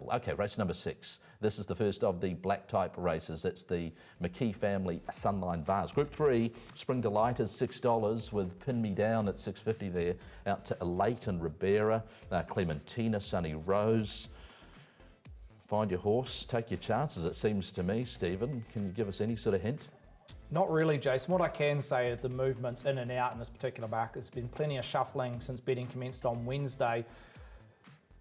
Okay, race number 6. This is the first of the black type races. It's the McKee family Sunline Vase. Group 3, Spring Delight is $6 with Pin Me Down at $6.50 there. Out to Elate and Ribera, Clementina, Sunny Rose. Find your horse, take your chances, it seems to me. Stephen, can you give us any sort of hint? Not really, Jason. What I can say is the movements in and out in this particular market. There's been plenty of shuffling since betting commenced on Wednesday.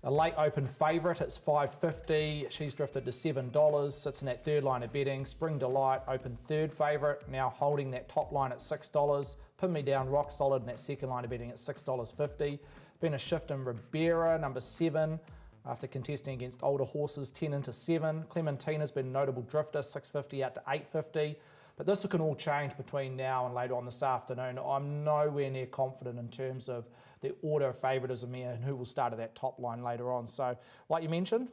A late open favourite, it's $5.50. She's drifted to $7, sits in that third line of betting. Spring Delight, open third favourite, now holding that top line at $6. Pin Me Down, rock solid in that second line of betting at $6.50. Been a shift in Ribera, number 7, after contesting against older horses, 10 into 7. Clementina's been a notable drifter, $6.50 out to $8.50. But this can all change between now and later on this afternoon. I'm nowhere near confident in terms of the order of favouritism here and who will start at that top line later on. So, like you mentioned,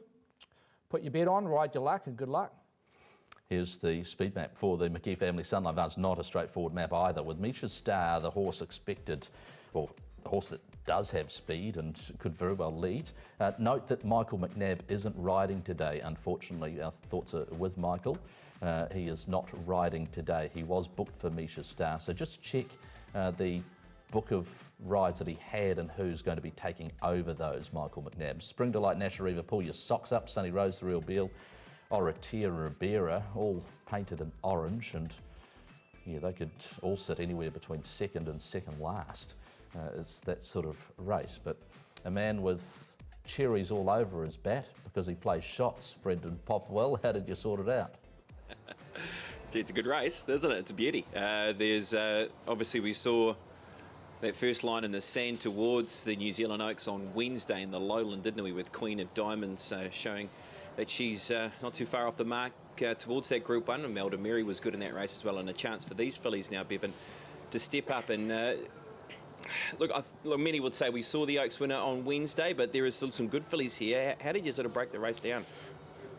put your bet on, ride your luck, and good luck. Here's the speed map for the McKee family Sunline Vase. Not a straightforward map either. With Misha Star, the horse expected, well, the horse that does have speed and could very well lead. Note that Michael McNabb isn't riding today. Unfortunately, our thoughts are with Michael. He is not riding today. He was booked for Misha Star. So just check the book of rides that he had and who's going to be taking over those, Michael McNabb. Spring Delight, Nashariva, pull your socks up. Sunny Rose, The Real Beal, Oratia and Ribera, all painted in orange, and yeah, they could all sit anywhere between second and second last. It's that sort of race. But a man with cherries all over his bat because he plays shots, Brendan Popwell, how did you sort it out? It's a good race, isn't it? It's a beauty. There's obviously we saw that first line in the sand towards the New Zealand Oaks on Wednesday in the Lowland, didn't we, with Queen of Diamonds showing that she's not too far off the mark towards that Group 1. And Melda Mary was good in that race as well, and a chance for these fillies now, Bevan, to step up and look, many would say we saw the Oaks winner on Wednesday, but there is still some good fillies here. How did you sort of break the race down?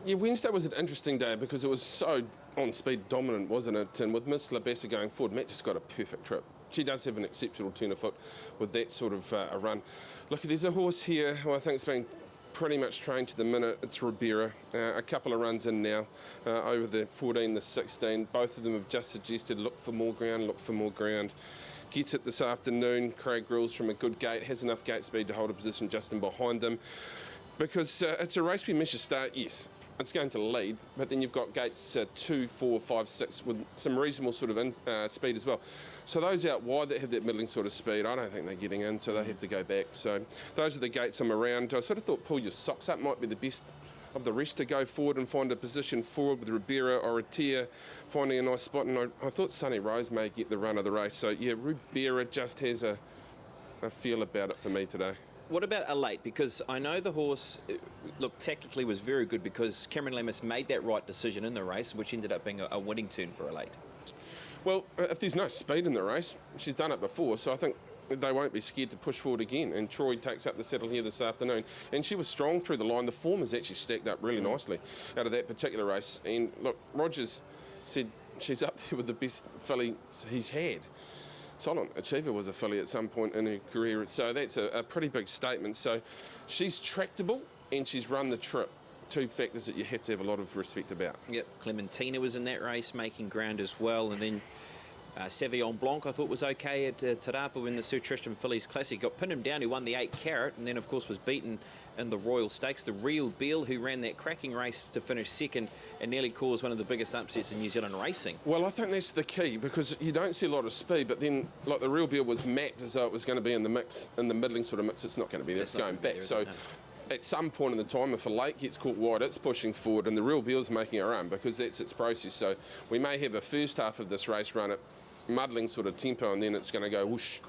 Yeah, Wednesday was an interesting day because it was so on-speed dominant, wasn't it? And with Miss Labessa going forward, Matt just got a perfect trip. She does have an exceptional turn of foot with that sort of a run. Look, there's a horse here who I think has been pretty much trained to the minute. It's Ribera. A couple of runs in now, over the 14, the 16. Both of them have just suggested look for more ground, look for more ground. Gets it this afternoon. Craig Grills from a good gate, has enough gate speed to hold a position just in behind them. Because it's a race where Misha Start, yes, it's going to lead, but then you've got gates 2, 4, 5, 6 with some reasonable sort of speed as well. So those out wide that have that middling sort of speed, I don't think they're getting in, so they have to go back. So those are the gates I'm around. I sort of thought pull your socks up might be the best of the rest to go forward and find a position forward with Ribera or Atia finding a nice spot, and I thought Sunny Rose may get the run of the race. So yeah, Ribera just has a feel about it for me today. What about Elate? Because I know the horse, look, tactically was very good because Cameron Lammas made that right decision in the race, which ended up being a winning turn for Elate. Well, if there's no speed in the race, she's done it before, so I think they won't be scared to push forward again. And Troy takes up the saddle here this afternoon. And she was strong through the line. The form has actually stacked up really nicely out of that particular race. And look, Rogers said she's up there with the best filly he's had. Solent Achiever was a filly at some point in her career, so that's a pretty big statement. So she's tractable and she's run the trip. Two factors that you have to have a lot of respect about. Yep, Clementina was in that race, making ground as well, and then Savion Blanc I thought was okay at Te Rapa in the Sir Tristram Fillies Classic. Got Pinned Him Down, who won the 8 Carat, and then of course was beaten in the Royal Stakes. The Real Beal, who ran that cracking race to finish second and nearly caused one of the biggest upsets in New Zealand racing. Well, I think that's the key, because you don't see a lot of speed, but then like the Real Beal was mapped as though it was going to be in the mix, in the middling sort of mix. It's not going to be there, it's going back. So at some point in the time, if a late gets caught wide, it's pushing forward, and the Real Beal's making a run because that's its process. So we may have a first half of this race run at muddling sort of tempo, and then it's going to go whoosh,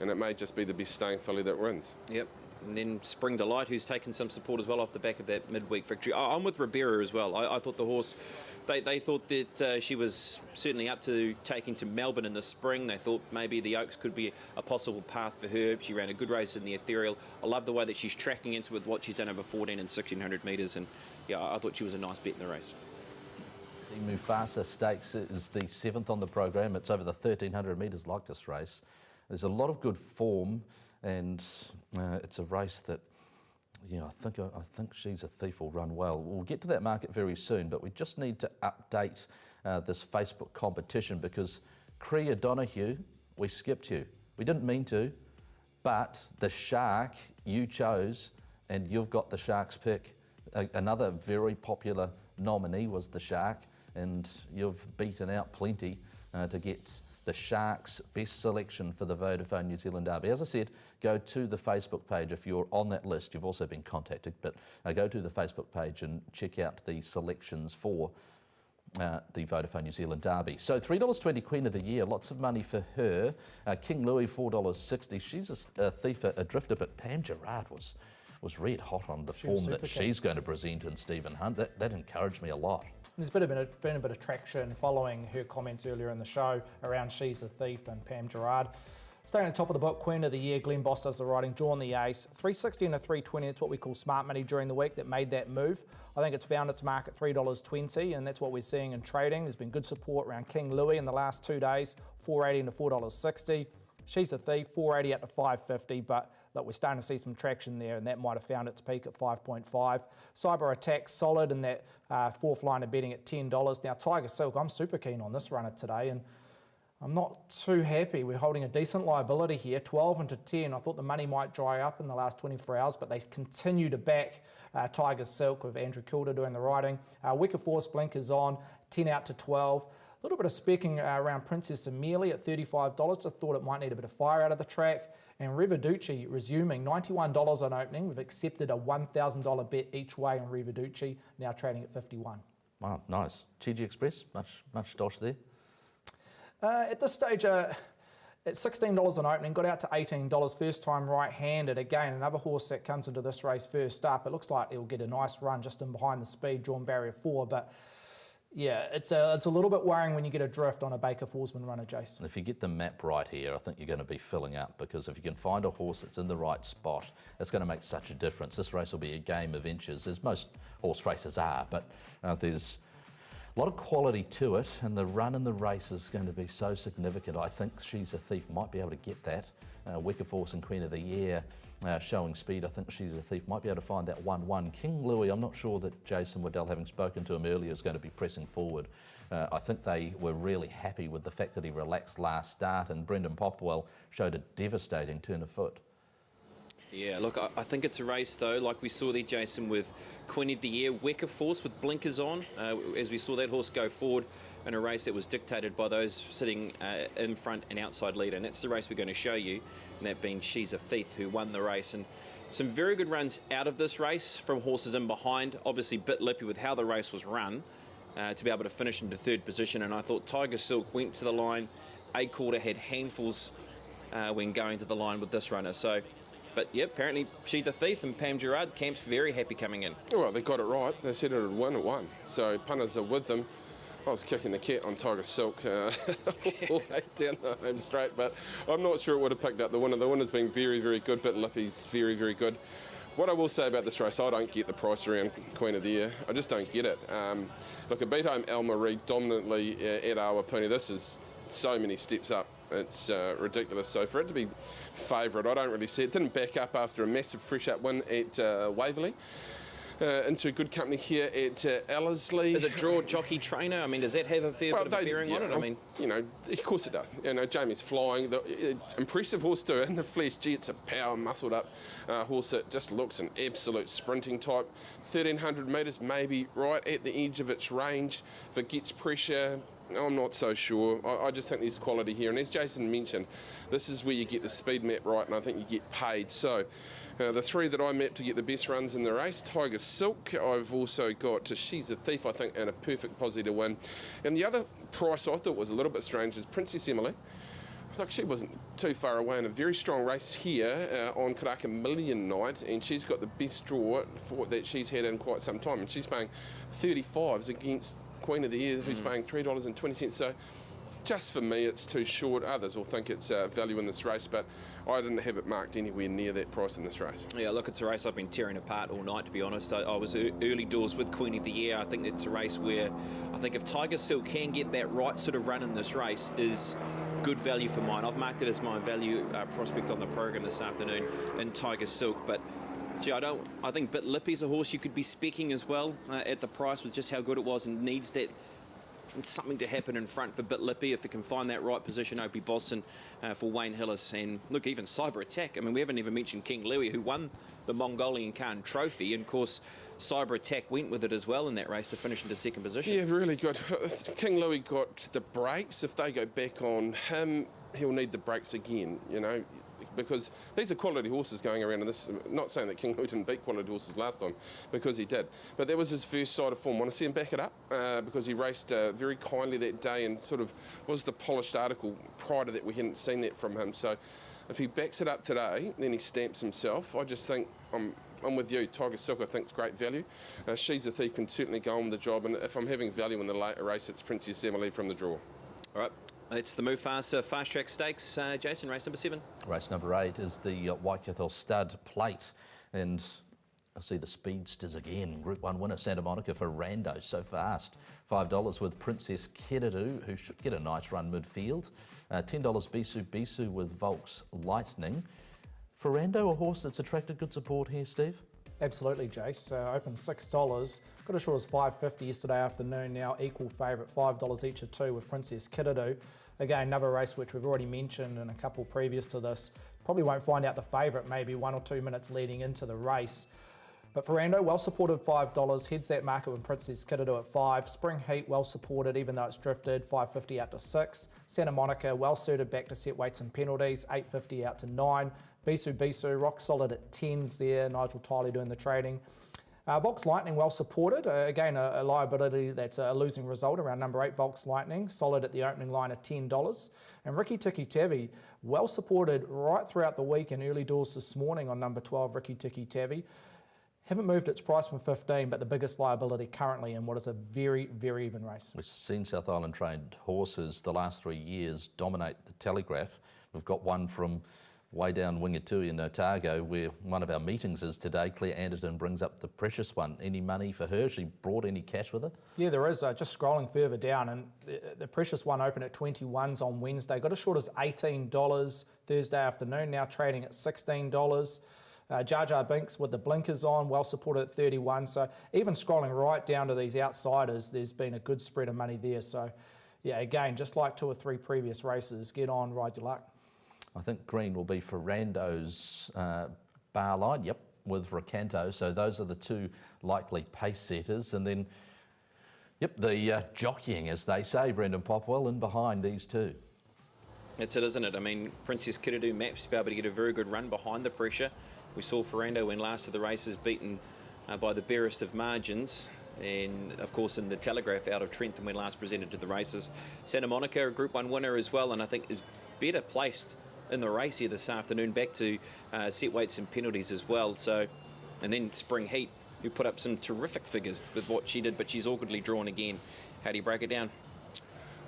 and it may just be the best staying filly that wins. Yep. And then Spring Delight, who's taken some support as well off the back of that midweek victory. I'm with Ribera as well. I thought the horse, they thought that she was certainly up to taking to Melbourne in the spring. They thought maybe the Oaks could be a possible path for her. She ran a good race in the Ethereal. I love the way that she's tracking into with what she's done over 14 and 1600 metres, and yeah, I thought she was a nice bet in the race. The Mufasa Stakes is the 7th on the program. It's over the 1300 metres like this race. There's a lot of good form, and it's a race that Yeah, I think She's a Thief will run well. We'll get to that market very soon, but we just need to update this Facebook competition because Crea Donahue, we skipped you. We didn't mean to, but the Shark you chose, and you've got the Shark's pick. Another very popular nominee was the Shark, and you've beaten out plenty to get the Sharks' best selection for the Vodafone New Zealand Derby. As I said, go to the Facebook page. If you're on that list, you've also been contacted, but go to the Facebook page and check out the selections for the Vodafone New Zealand Derby. So $3.20 Queen of the Year, lots of money for her. King Louis, $4.60. She's a thief, a drifter, but Pam Gerard was red hot on the form that she's going to present in Stephen Hunt. That encouraged me a lot. There's been a bit of traction following her comments earlier in the show around She's a Thief and Pam Gerard. Staying at the top of the book, Queen of the Year, Glenn Boss does the writing, Drawn the Ace. 360 and a 320, it's what we call smart money during the week that made that move. I think it's found its mark at $3.20, and that's what we're seeing in trading. There's been good support around King Louis in the last 2 days, $4.80 to $4.60. She's a Thief, $4.80 up to $5.50, but look, we're starting to see some traction there, and that might have found its peak at 5.5. Cyber Attack solid in that fourth line of betting at $10. Now, Tiger Silk, I'm super keen on this runner today, and I'm not too happy. We're holding a decent liability here, 12 into 10. I thought the money might dry up in the last 24 hours, but they continue to back Tiger Silk with Andrew Kilder doing the riding. Wicker Force blinkers on, 10 out to 12. A little bit of specking around Princess Amelia at $35. I thought it might need a bit of fire out of the track. And Rivaducci resuming, $91 on opening. We've accepted a $1,000 bet each way on Rivaducci, now trading at 51. Wow, nice. Chiji Express, much dosh there. At this stage, at $16 on opening, got out to $18, first time right-handed. Again, another horse that comes into this race first up. It looks like it'll get a nice run just in behind the speed, drawn barrier 4, but yeah, it's a little bit worrying when you get a drift on a Baker Forsman runner, Jason. If you get the map right here, I think you're going to be filling up, because if you can find a horse that's in the right spot, it's going to make such a difference. This race will be a game of inches, as most horse races are, but there's a lot of quality to it, and the run in the race is going to be so significant. I think She's a Thief might be able to get that. Wicker Force and Queen of the Year showing speed. I think She's a Thief might be able to find that 1-1. King Louis, I'm not sure that Jason Waddell, having spoken to him earlier, is going to be pressing forward. I think they were really happy with the fact that he relaxed last start, and Brendan Popwell showed a devastating turn of foot. Yeah, look, I think it's a race, though, like we saw there, Jason, with Queen of the Year, Wicker Force with blinkers on, as we saw that horse go forward in a race that was dictated by those sitting in front and outside leader. And that's the race we're going to show you, and that being She's a Thief, who won the race. And some very good runs out of this race from horses in behind. Obviously, bit lippy with how the race was run to be able to finish into third position. And I thought Tiger Silk went to the line. A-Quarter had handfuls when going to the line with this runner. So, but yeah, apparently She's a Thief and Pam Gerard, Camp's very happy coming in. Well, they got it right. They said it would win, it won. So punters are with them. I was kicking the cat on Tiger Silk all the way down the home straight, but I'm not sure it would have picked up the winner. The winner's been very, very good, but Lippy's very, very good. What I will say about this race, I don't get the price around Queen of the Year. I just don't get it. Look, it beat home Alma Reid dominantly at Awapuni. This is so many steps up. It's ridiculous. So for it to be favourite, I don't really see it. Didn't back up after a massive fresh up win at Waverley. Into good company here at Ellerslie. Is it draw jockey trainer? I mean, does that have a fair bit of a bearing on it? I mean, you know, of course it does. You know, Jamie's flying. Impressive horse too in the flesh. Gee, it's a power muscled up horse that just looks an absolute sprinting type. 1,300 metres, maybe right at the edge of its range. If it gets pressure, I'm not so sure. I just think there's quality here. And as Jason mentioned, this is where you get the speed map right, and I think you get paid. So the three that I mapped to get the best runs in the race, Tiger Silk. I've also got She's a Thief, I think, and a perfect posse to win. And the other price I thought was a little bit strange is Princess Emily. Look, she wasn't too far away in a very strong race here on Karaka Million night, and she's got the best draw for that she's had in quite some time, and she's paying 35s against Queen of the Year, who's paying $3.20. So just for me, it's too short. Others will think it's value in this race, but I didn't have it marked anywhere near that price in this race. Yeah, look, it's a race I've been tearing apart all night, to be honest. I was early doors with Queen of the Year. I think it's a race where I think if Tiger Silk can get that right sort of run in this race, is good value for mine. I've marked it as my value prospect on the program this afternoon in Tiger Silk, but Gee, I think Bit Lippy's a horse you could be speccing as well at the price with just how good it was, and needs that something to happen in front for Bit Lippy. If it can find that right position, Opie Boston for Wayne Hillis. And look, even Cyber Attack. I mean, we haven't even mentioned King Louis, who won the Mongolian Khan Trophy, and of course Cyber Attack went with it as well in that race to finish into second position. Yeah, really good. King Louis got the brakes. If they go back on him, he'll need the brakes again, you know, because these are quality horses going around in this. Not saying that King Louis didn't beat quality horses last time, because he did. But that was his first side of form. Want to see him back it up, because he raced very kindly that day and sort of was the polished article. Prior to that, we hadn't seen that from him. So if he backs it up today, then he stamps himself. I just think I'm with you. Tiger Silk, I think, is great value. She's a Thief can certainly go on with the job, and if I'm having value in the later race, it's Princess Emily from the draw. All right, it's the Mufasa Fast Track Stakes. Jason, race number 7. Race number 8 is the Waikato Stud Plate, and I see the speedsters again. Group 1 winner Santa Monica for Rando, so fast. $5 with Princess Kedadu, who should get a nice run midfield. $10 Bisu Bisu with Volks Lightning. Ferrando, a horse that's attracted good support here, Steve? Absolutely, Jace. Opened $6. Got as short as $5.50 yesterday afternoon. Now equal favourite, $5 each of 2 with Princess Kedadu. Again, another race which we've already mentioned and a couple previous to this. Probably won't find out the favourite maybe 1 or 2 minutes leading into the race. But Ferrando, well supported, $5, heads that market with Princess Kedadu at 5. Spring Heat, well supported, even though it's drifted, $5.50 out to 6. Santa Monica, well suited, back to set weights and penalties, $8.50 out to 9. Bisu Bisu, rock solid at 10s there, Nigel Tiley doing the trading. Volks Lightning, well supported, again a liability that's a losing result around number 8, Volks Lightning, solid at the opening line at $10. And Riki Tiki Tavi, well supported right throughout the week and early doors this morning on number 12, Riki Tiki Tavi. Haven't moved its price from 15, but the biggest liability currently in what is a very, very even race. We've seen South Island trained horses the last 3 years dominate the Telegraph. We've got one from way down Wingatui in Otago, where one of our meetings is today. Claire Anderton brings up the Precious One. Any money for her? She brought any cash with her? Yeah, there is. Just scrolling further down, and the Precious One opened at 21s on Wednesday. Got as short as $18 Thursday afternoon, now trading at $16. Jar Jar Binks with the blinkers on, well supported at 31. So even scrolling right down to these outsiders, there's been a good spread of money there. So yeah, again, just like 2 or 3 previous races, get on, ride your luck. I think green will be Ferrando's bar line, yep, with Recanto. So those are the 2 likely pace setters. And then, yep, the jockeying, as they say, Brendan Popwell, in behind these 2. That's it, isn't it? I mean, Princess Kedadu maps to be able to get a very good run behind the pressure. We saw Ferrando when last of the races beaten by the barest of margins, and of course in the Telegraph out of Trentham when last presented to the races. Santa Monica, a Group 1 winner as well, and I think is better placed in the race here this afternoon, back to set weights and penalties as well. So, and then Spring Heat, who put up some terrific figures with what she did, but she's awkwardly drawn again. How do you break it down?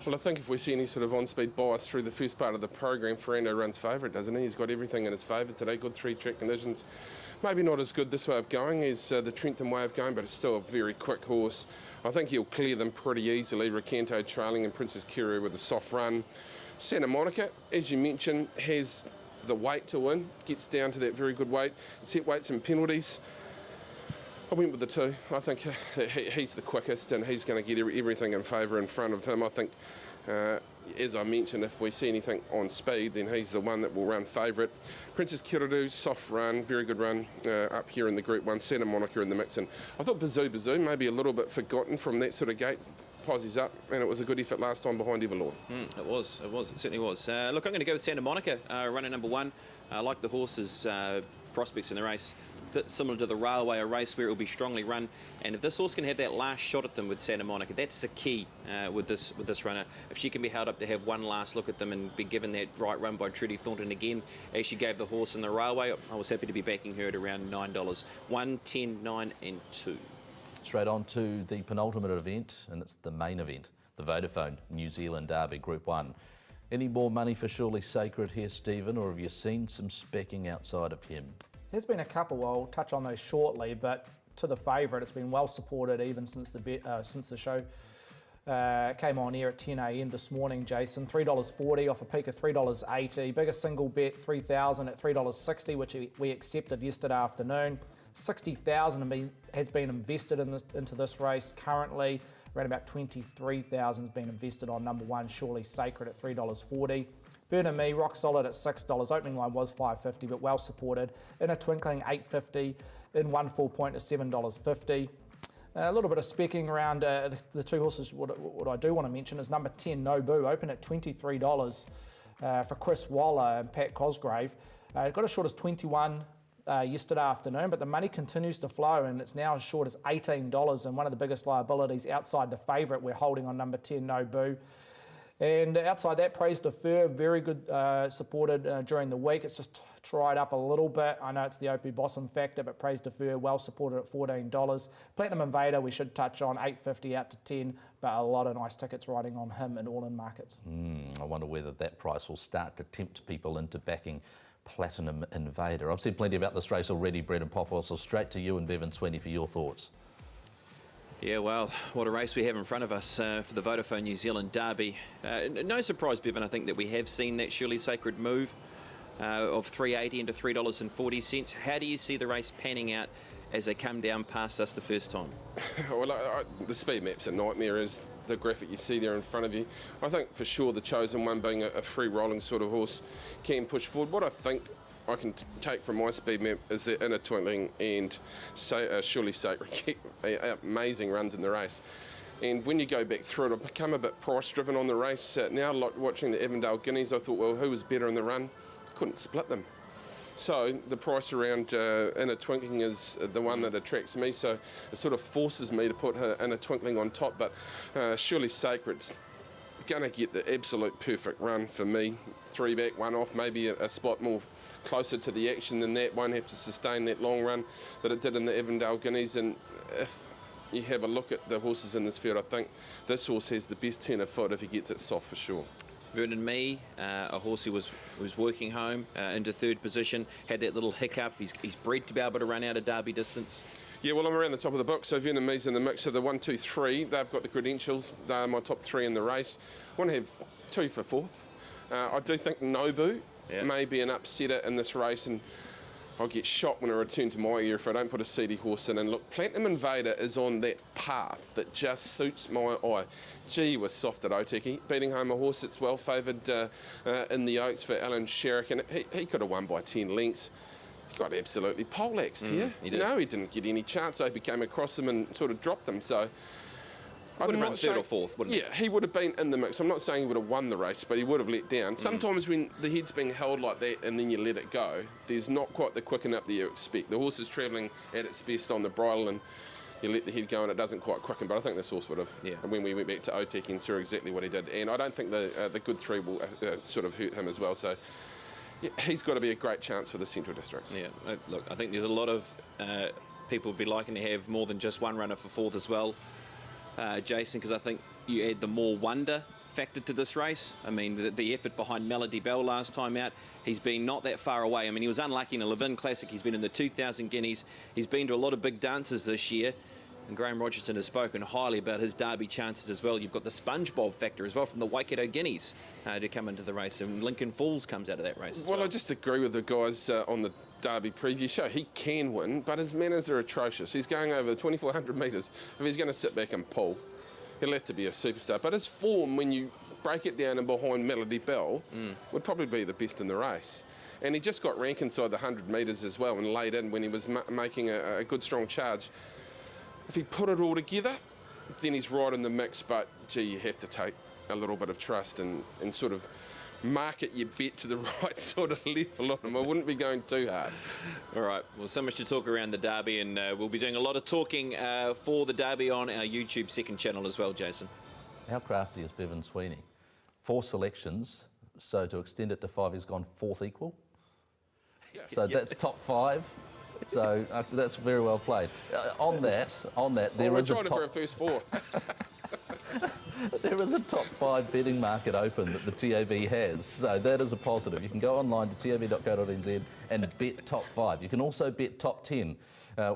Well, I think if we see any sort of on-speed bias through the first part of the program, Ferrando runs favourite, doesn't he? He's got everything in his favour today. Good 3-track conditions. Maybe not as good this way of going as the Trentham way of going, but it's still a very quick horse. I think he'll clear them pretty easily. Recanto trailing and Princess Kiru with a soft run. Santa Monica, as you mentioned, has the weight to win. Gets down to that very good weight. Set weights and penalties. I went with the 2. I think he's the quickest, and he's going to get everything in favour in front of him. I think, as I mentioned, if we see anything on speed, then he's the one that will run favourite. Princess Kiradu, soft run, very good run up here in the Group 1. Santa Monica in the mix. And I thought Bazoo maybe a little bit forgotten from that sort of gate. Posies up, and it was a good effort last time behind Everlord. It certainly was. Look, I'm going to go with Santa Monica, runner number 1. I like the horse's prospects in the race. Bit similar to the Railway, a race where it will be strongly run, and if this horse can have that last shot at them with Santa Monica, that's the key with this runner. If she can be held up to have one last look at them and be given that right run by Trudy Thornton again, as she gave the horse in the Railway, I was happy to be backing her at around $9. 1, 10, 9 and 2. Straight on to the penultimate event, and it's the main event, the Vodafone New Zealand Derby Group 1. Any more money for Surely Sacred here, Stephen, or have you seen some specking outside of him? There's been a couple, I'll touch on those shortly, but to the favourite, it's been well supported even since the show came on air at 10 a.m. this morning, Jason. $3.40 off a peak of $3.80. Biggest single bet, $3,000 at $3.60, which we accepted yesterday afternoon. 60,000 has been invested into this race currently. Around about 23,000 has been invested on number 1, Surely Sacred at $3.40. Vernon Me, rock solid at $6. Opening line was $5.50, but well supported. In a Twinkling, $8.50. In 1 full point at $7.50. A little bit of specking around the two horses. What I do want to mention is number 10, No Boo, open at $23 for Chris Waller and Pat Cosgrave. Got as short as 21 yesterday afternoon, but the money continues to flow and it's now as short as $18, and one of the biggest liabilities outside the favourite we're holding on number 10, No Boo. And outside that, Praise Defer, very good supported during the week. It's just tried up a little bit. I know it's the Opie Bossum factor, but Praise Defer well supported at $14. Platinum Invader we should touch on, $8.50 out to 10, but a lot of nice tickets riding on him in all-in markets. I wonder whether that price will start to tempt people into backing Platinum Invader. I've said plenty about this race already, Brett and Popple, so straight to you and Bevan Sweeney for your thoughts. Yeah, well, what a race we have in front of us for the Vodafone New Zealand Derby. No surprise, Bevan, I think that we have seen that Surely Sacred move of $3.80 into $3.40. How do you see the race panning out as they come down past us the first time? Well, the speed map's a nightmare, as the graphic you see there in front of you. I think for sure the Chosen One, being a free rolling sort of horse, can push forward. What I think I can take from my speed map is that Inner Twinkling and Surely Sacred get amazing runs in the race. And when you go back through it, I've become a bit price driven on the race. Now, like watching the Avondale Guineas, I thought, well, who was better in the run? Couldn't split them. So the price around Inner Twinkling is the one that attracts me, so it sort of forces me to put Inner Twinkling on top, but Surely Sacred's going to get the absolute perfect run for me. 3 back, 1 off, maybe a spot more closer to the action than that. Won't have to sustain that long run that it did in the Avondale Guineas. And if you have a look at the horses in this field, I think this horse has the best turn of foot if he gets it soft for sure. Vernon Me, a horse who was working home into 3rd position, had that little hiccup. He's bred to be able to run out of Derby distance. Yeah, well, I'm around the top of the book, so Vernon Me's in the mix. So the 1, 2, 3, they've got the credentials. They're my top 3 in the race. I want to have 2 for 4th. I do think Nobu may be an upsetter in this race, and I'll get shot when I return to my ear if I don't put a seedy horse in. And look, Platinum Invader is on that path that just suits my eye. Gee, was soft at Otiki, beating home a horse that's well favoured in the Oaks for Alan Sherrick, and he could have won by 10 lengths. He got absolutely poleaxed here. He did. You know, he didn't get any chance. Opie came across him and sort of dropped them. So would have run 3rd or 4th, wouldn't he? Yeah, he would have been in the mix. I'm not saying he would have won the race, but he would have let down. Sometimes when the head's being held like that and then you let it go, there's not quite the quicken up that you expect. The horse is travelling at its best on the bridle and you let the head go and it doesn't quite quicken, but I think this horse would have. Yeah. And when we went back to Oteki and saw exactly what he did, and I don't think the good 3 will sort of hurt him as well. So yeah, he's got to be a great chance for the Central Districts. Yeah, look, I think there's a lot of people would be liking to have more than just one runner for 4th as well, Jason, because I think you add the more wonder factor to this race. I mean, the effort behind Melody Bell last time out, he's been not that far away. I mean, he was unlucky in a Levin Classic. He's been in the 2000 Guineas. He's been to a lot of big dances this year. And Graham Rogerton has spoken highly about his Derby chances as well. You've got the SpongeBob factor as well from the Waikato Guineas to come into the race. And Lincoln Falls comes out of that race as well. I just agree with the guys on the Derby preview show. He can win, but his manners are atrocious. He's going over the 2,400 metres. If he's going to sit back and pull, he'll have to be a superstar. But his form, when you break it down and behind Melody Bell, would probably be the best in the race. And he just got rank inside the 100 metres as well and laid in when he was making a good, strong charge. If he put it all together, then he's right in the mix. But, gee, you have to take a little bit of trust and sort of market your bet to the right sort of level on him. I wouldn't be going too hard. All right, well, so much to talk around the Derby, and we'll be doing a lot of talking for the Derby on our YouTube 2nd channel as well, Jason. How crafty is Bevan Sweeney? 4 selections, so to extend it to 5, he's gone 4th equal. So that's top 5. So that's very well played. On that, there is a top... for a first 4. There is a top 5 betting market open that the TAB has, so that is a positive. You can go online to tab.co.nz and bet top 5. You can also bet top 10.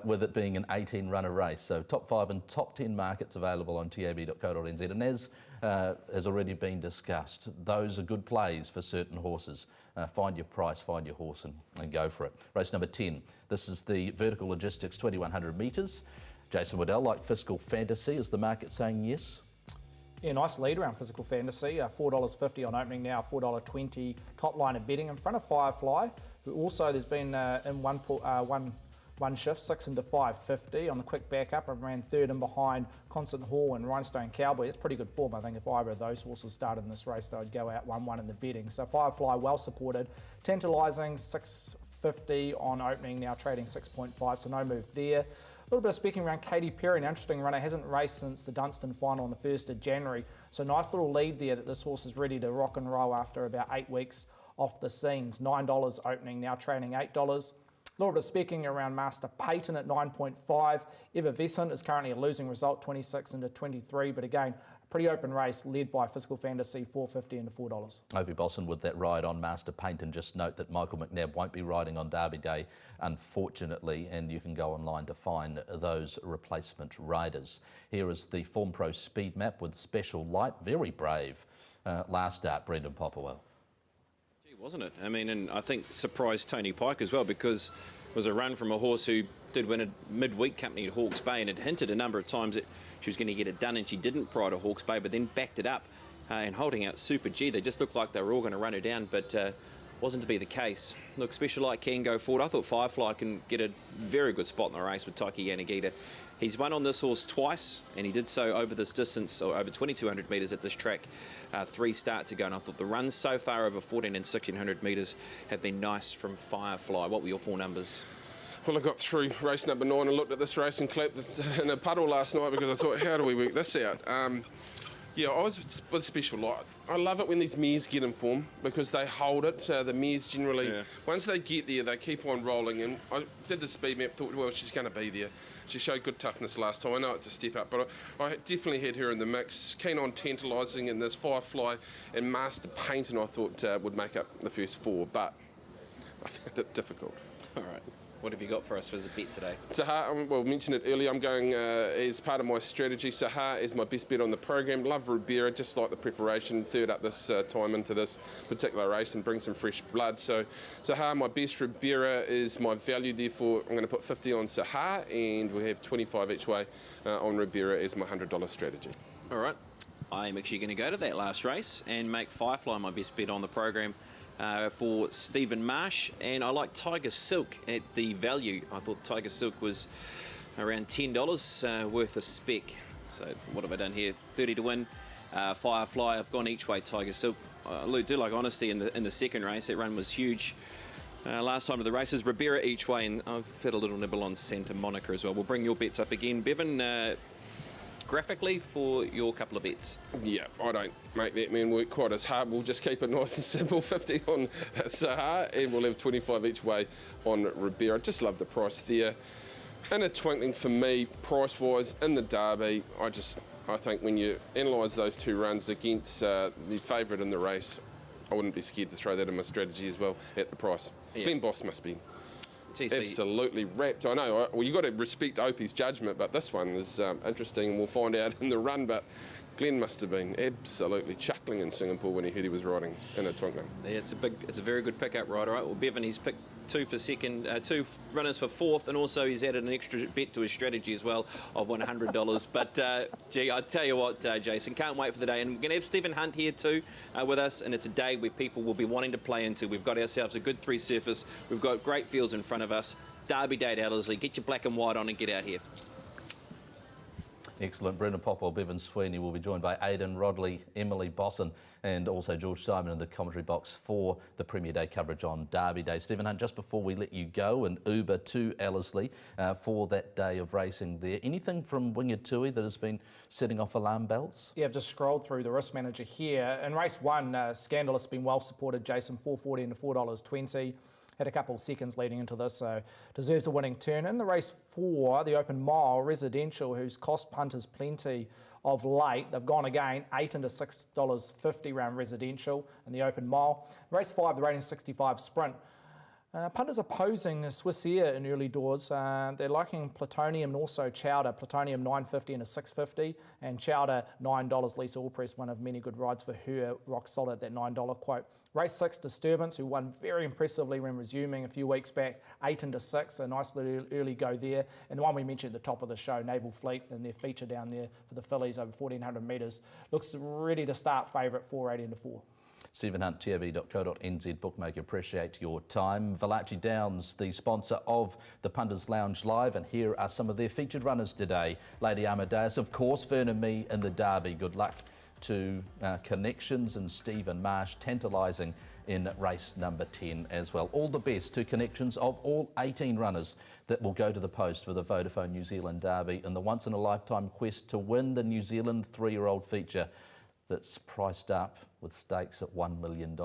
with it being an 18-runner race. So top 5 and top 10 markets available on tab.co.nz. And as has already been discussed, those are good plays for certain horses. Find your price, find your horse and go for it. Race number 10. This is the Vertical Logistics 2100 metres. Jason Waddell, like Fiscal Fantasy, is the market saying yes? Yeah, nice lead around Physical Fantasy. $4.50 on opening now, $4.20 top line of betting in front of Firefly, who also there's been in one shift, 6 into 5.50 on the quick backup and ran third and behind Constant Hall and Rhinestone Cowboy. It's pretty good form. I think if either of those horses started in this race, they would go out 1-1 in the betting. So Firefly well supported, tantalising 6.50 on opening now, trading 6.5, so no move there. A little bit of speaking around Katy Perry, an interesting runner, hasn't raced since the Dunstan final on the 1st of January. So nice little lead there that this horse is ready to rock and roll after about 8 weeks off the scenes. $9 opening, now trading $8. A little bit of speaking around Master Payton at 9.5. Effervescent is currently a losing result, 26 into 23, but again, pretty open race led by Fiscal Fantasy, $4.50 into $4. Opie Bosson with that ride on Master Payton. Just note that Michael McNabb won't be riding on Derby Day, unfortunately, and you can go online to find those replacement riders. Here is the Form Pro speed map with Special Light, very brave last start, Brendan Popperwell. Wasn't it? I mean, and I think surprised Tony Pike as well, because it was a run from a horse who did win a midweek company at Hawke's Bay and had hinted a number of times that she was going to get it done, and she didn't prior to Hawke's Bay, but then backed it up and holding out Super G. They just looked like they were all going to run her down, but wasn't to be the case. Look, Special Light can go forward. I thought Firefly can get a very good spot in the race with Taiki Yanagita. He's won on this horse twice, and he did so over this distance, or over 2,200 metres at this track. 3 starts ago, and I thought the runs so far over 1,400 and 1,600 metres have been nice from Firefly. What were your 4 numbers? Well, I got through race number 9 and looked at this race and clapped in a puddle last night because I thought, how do we work this out? Yeah, I was with Special Light. I love it when these mares get in form because they hold it. The mares generally, once they get there, they keep on rolling. And I did the speed map, thought, well, she's going to be there. She showed good toughness last time. I know it's a step up, but I definitely had her in the mix. Keen on tantalising in this Firefly and Master Payton, I thought would make up the first 4, but I found it difficult. All right. What have you got for us as a bet today? Sahar, well, I mentioned it earlier, I'm going as part of my strategy. Sahar is my best bet on the program. Love Ribera, just like the preparation, third up this time into this particular race and bring some fresh blood. So Sahar, my best. Ribera is my value, therefore I'm going to put 50 on Sahar, and we have 25 each way on Ribera as my $100 strategy. All right. I'm actually going to go to that last race and make Firefly my best bet on the program. For Stephen Marsh, and I like Tiger Silk at the value. I thought Tiger Silk was around $10 worth of spec. So what have I done here? 30 to win. Firefly, I've gone each way. Tiger Silk. I do like Honesty in the second race. That run was huge. Last time of the races, Ribera each way, and I've had a little nibble on Santa Monica as well. We'll bring your bets up again, Bevan. Graphically for your couple of bets. Yeah, I don't make that man work quite as hard. We'll just keep it nice and simple, 50 on Sahar, and we'll have 25 each way on Ribera. Just love the price there. In a twinkling for me, price-wise, in the Derby, I think when you analyse those 2 runs against the favourite in the race, I wouldn't be scared to throw that in my strategy as well at the price. Yeah. Glenn Boss must be absolutely wrapped. I know, well, you've got to respect Opie's judgment, but this one is interesting, and we'll find out in the run. But Glenn must have been absolutely chuckling in Singapore when he heard he was riding in a twinkling. Yeah, it's a very good pickup ride. All right, well, Bevan, he's picked 2 for second, 2 runners for 4th, and also he's added an extra bet to his strategy as well of $100. But gee, I tell you what, Jason, can't wait for the day, and we're going to have Stephen Hunt here too with us, and it's a day where people will be wanting to play into. We've got ourselves a good 3 surface. We've got great fields in front of us. Derby Day at Ellerslie. Get your black and white on and get out here. Excellent. Brendan Popwell, Bevan Sweeney will be joined by Aidan Rodley, Emily Bosson, and also George Simon in the commentary box for the Premier Day coverage on Derby Day. Stephen Hunt, just before we let you go and Uber to Ellerslie for that day of racing there, anything from Winged Tui that has been setting off alarm bells? Yeah, I've just scrolled through the risk manager here. In race 1, Scandalous has been well supported, Jason, $4.40 into $4.20. Had a couple of seconds leading into this, so deserves a winning turn. In the race 4, the open mile, Residential, who's cost punters plenty of late. They've gone again, 8 into $6.50 round Residential in the open mile. Race 5, the rating 65 sprint. Punters are posing Swissair in early doors. They're liking Plutonium and also Chowder. Plutonium $9.50 and a $6.50, and Chowder $9. Lisa Allpress, one of many good rides for her, rock solid, that $9 quote. Race 6, Disturbance, who won very impressively when resuming a few weeks back, 8 into 6, a nice little early go there. And the one we mentioned at the top of the show, Naval Fleet, and their feature down there for the fillies over 1,400 metres, looks ready to start favourite, 4.80 into 4. StephenHunt.tv.co.nz bookmaker, appreciate your time. Valachi Downs, the sponsor of the Punters Lounge Live, and here are some of their featured runners today. Lady Amadeus, of course, Fern and Me in the Derby. Good luck to Connections and Stephen Marsh, tantalising in race number 10 as well. All the best to Connections of all 18 runners that will go to the post for the Vodafone New Zealand Derby in the once-in-a-lifetime quest to win the New Zealand 3-year-old feature that's priced up with stakes at $1 million.